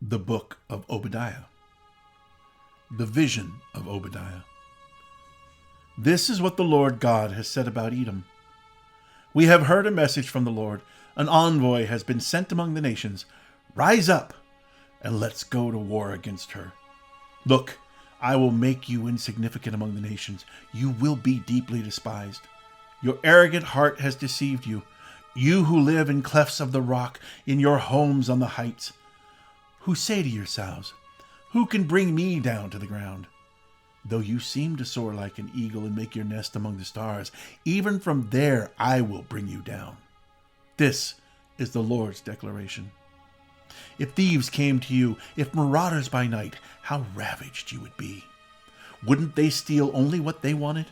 The book of Obadiah. The vision of Obadiah. This is what the Lord God has said about Edom. We have heard a message from the Lord. An envoy has been sent among the nations. Rise up and let's go to war against her. Look, I will make you insignificant among the nations. You will be deeply despised. Your arrogant heart has deceived you. You who live in clefts of the rock, in your homes on the heights, who say to yourselves, who can bring me down to the ground? Though you seem to soar like an eagle and make your nest among the stars, even from there I will bring you down. This is the Lord's declaration. If thieves came to you, if marauders by night, how ravaged you would be. Wouldn't they steal only what they wanted?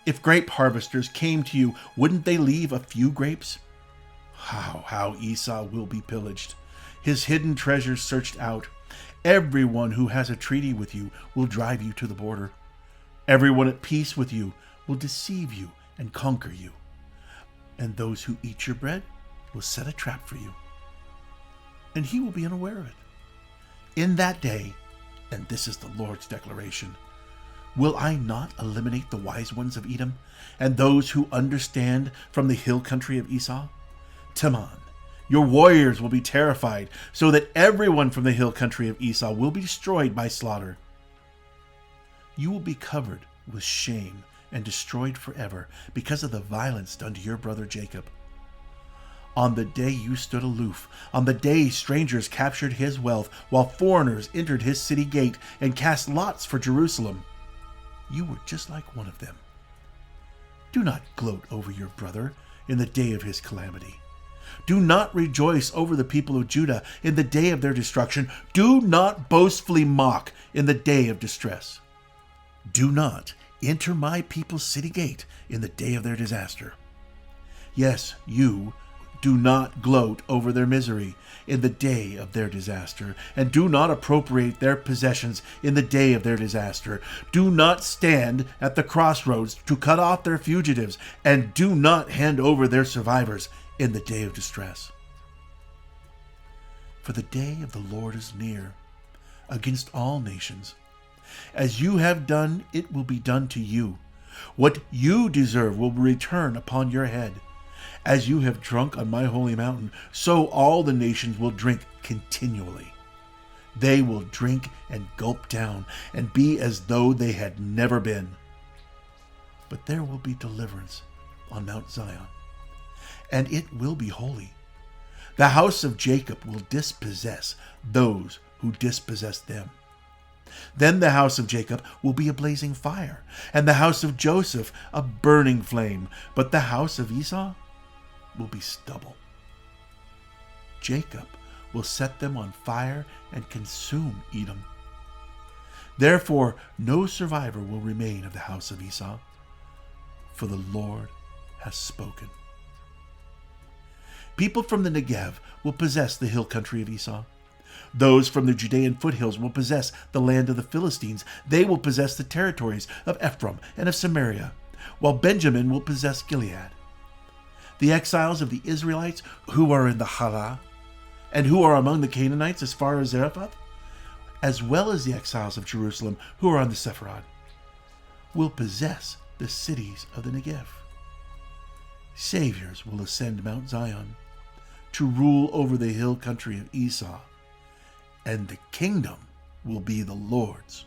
If grape harvesters came to you, wouldn't they leave a few grapes? How Esau will be pillaged, his hidden treasures searched out. Everyone who has a treaty with you will drive you to the border. Everyone at peace with you will deceive you and conquer you. And those who eat your bread will set a trap for you. And he will be unaware of it. In that day, and this is the Lord's declaration, will I not eliminate the wise ones of Edom and those who understand from the hill country of Esau? Teman, your warriors will be terrified, so that everyone from the hill country of Esau will be destroyed by slaughter. You will be covered with shame and destroyed forever because of the violence done to your brother Jacob. On the day you stood aloof, on the day strangers captured his wealth, while foreigners entered his city gate and cast lots for Jerusalem, you were just like one of them. Do not gloat over your brother in the day of his calamity. Do not rejoice over the people of Judah in the day of their destruction. Do not boastfully mock in the day of distress. Do not enter my people's city gate in the day of their disaster. Yes, you do not gloat over their misery in the day of their disaster, and do not appropriate their possessions in the day of their disaster. Do not stand at the crossroads to cut off their fugitives, and do not hand over their survivors in the day of distress. For the day of the Lord is near against all nations. As you have done, it will be done to you. What you deserve will return upon your head. As you have drunk on my holy mountain, so all the nations will drink continually. They will drink and gulp down and be as though they had never been. But there will be deliverance on Mount Zion, and it will be holy. The house of Jacob will dispossess those who dispossess them. Then the house of Jacob will be a blazing fire, and the house of Joseph a burning flame, but the house of Esau will be stubble. Jacob will set them on fire and consume Edom. Therefore no survivor will remain of the house of Esau, for the Lord has spoken. People from the Negev will possess the hill country of Esau. Those from the Judean foothills will possess the land of the Philistines. They will possess the territories of Ephraim and of Samaria, while Benjamin will possess Gilead. The exiles of the Israelites who are in the Halah, and who are among the Canaanites as far as Zarephath, as well as the exiles of Jerusalem who are on the Sepharad, will possess the cities of the Negev. Saviors will ascend Mount Zion to rule over the hill country of Esau, and the kingdom will be the Lord's.